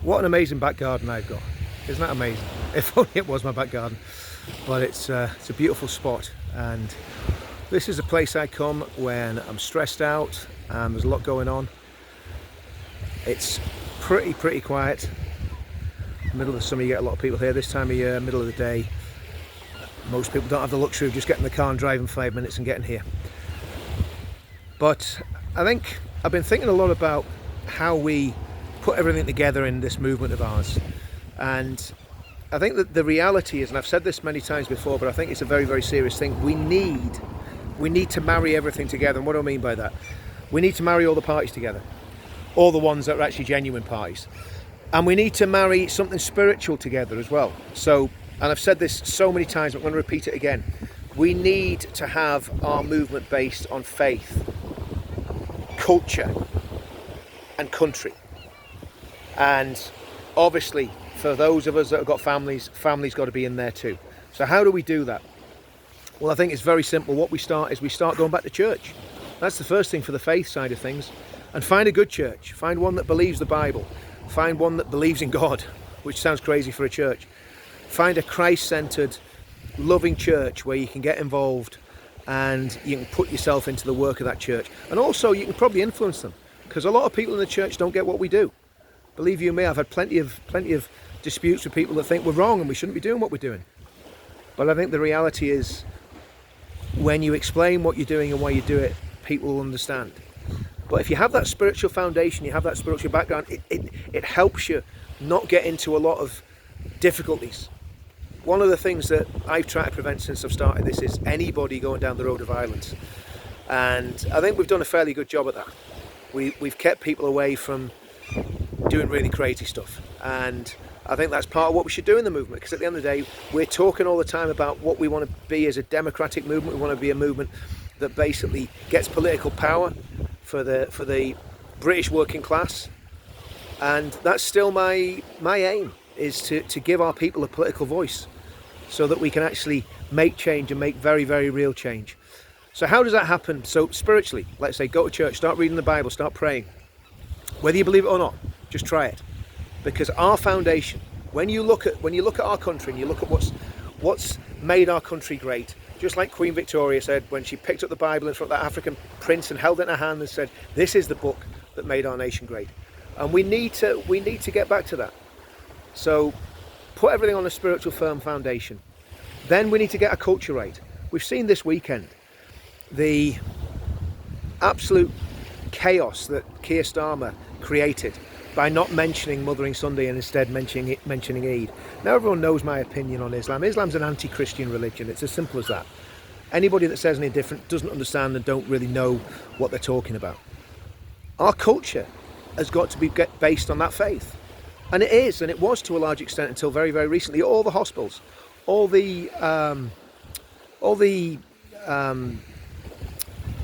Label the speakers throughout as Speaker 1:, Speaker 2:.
Speaker 1: What an amazing back garden I've got. Isn't that amazing? If only it was my back garden. But it's a beautiful spot, and this is a place I come when I'm stressed out and there's a lot going on. It's pretty quiet. Middle of the summer you get a lot of people here. This time of year, middle of the day, most people don't have the luxury of just getting in the car and driving 5 minutes and getting here. But I think I've been thinking a lot about how we put everything together in this movement of ours. And I think that the reality is, and I've said this many times before, but I think it's a very serious thing, we need to marry everything together. And what do I mean by that? We need to marry all the parties together, all the ones that are actually genuine parties. And we need to marry something spiritual together as well. So, and I've said this so many times, I'm going to repeat it again. We need to have our movement based on faith, culture, and country. And obviously, for those of us that have got families got to be in there too. So how do we do that? Well, I think it's very simple. What we start going back to church. That's the first thing for the faith side of things. And find a good church. Find one that believes the Bible. Find one that believes in God, which sounds crazy for a church. Find a Christ-centered, loving church where you can get involved and you can put yourself into the work of that church. And also you can probably influence them, because a lot of people in the church don't get what we do. Believe you me, I've had plenty of disputes with people that think we're wrong and we shouldn't be doing what we're doing. But I think the reality is, when you explain what you're doing and why you do it, people will understand. But if you have that spiritual foundation, you have that spiritual background, it helps you not get into a lot of difficulties. One of the things that I've tried to prevent since I've started this is anybody going down the road of violence. And I think we've done a fairly good job at that. We've kept people away from doing really crazy stuff. And I think that's part of what we should do in the movement, because at the end of the day, we're talking all the time about what we want to be as a democratic movement. We want to be a movement that basically gets political power for the British working class. And that's still my aim, is to give our people a political voice so that we can actually make change and make very real change. So how does that happen? So spiritually, let's say go to church, start reading the Bible, start praying. Whether you believe it or not, just try it. Because our foundation, when you look at our country and you look at what's made our country great, just like Queen Victoria said when she picked up the Bible in front of that African prince and held it in her hand and said, "This is the book that made our nation great." And we need to get back to that. So put everything on a spiritual firm foundation. Then we need to get a culture right. We've seen this weekend the absolute chaos that Keir Starmer created by not mentioning Mothering Sunday and instead mentioning Eid. Now everyone knows my opinion on Islam. Islam's an anti-Christian religion. It's as simple as that. Anybody that says anything different doesn't understand and don't really know what they're talking about. Our culture has got to be based on that faith. And it is, and it was to a large extent until very recently. All the hospitals, all the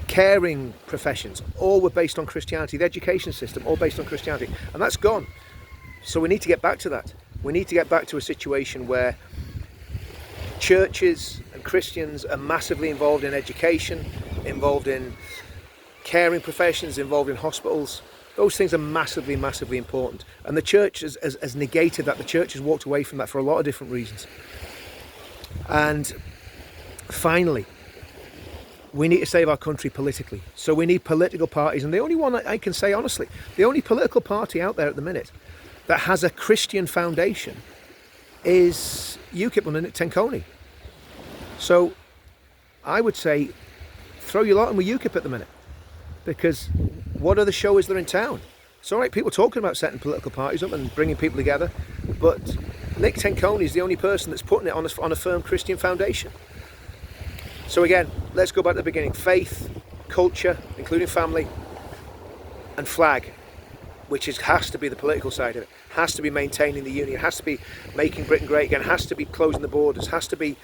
Speaker 1: caring professions, all were based on Christianity. The education system, all based on Christianity. And that's gone. So we need to get back to that. We need to get back to a situation where churches and Christians are massively involved in education, involved in caring professions, involved in hospitals. Those things are massively important. And the church has negated that. The church has walked away from that for a lot of different reasons. And finally, we need to save our country politically. So we need political parties. And the only one I can say honestly, the only political party out there at the minute that has a Christian foundation is UKIP under Nick Tenconi. So I would say throw your lot in with UKIP at the minute. Because what other show is there in town? It's all right, people talking about setting political parties up and bringing people together, but Nick Tenconi is the only person that's putting it on a firm Christian foundation. So again, let's go back to the beginning. Faith, culture, including family, and flag, which has to be the political side of it, has to be maintaining the union, has to be making Britain great again, has to be closing the borders, has to be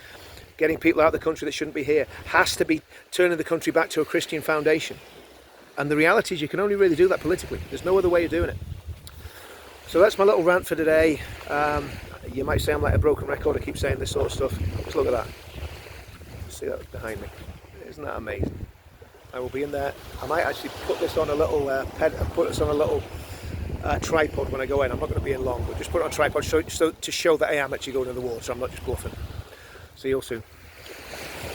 Speaker 1: getting people out of the country that shouldn't be here, has to be turning the country back to a Christian foundation. And the reality is you can only really do that politically. There's no other way of doing it. So that's my little rant for today. You might say I'm like a broken record. I keep saying this sort of stuff. Just look at that. See that behind me? Isn't that amazing? I will be in there. I might actually put this on a little put this on a little tripod when I go in. I'm not going to be in long, but just put it on tripod to show that I am actually going in the water. I'm not just bluffing. See you all soon.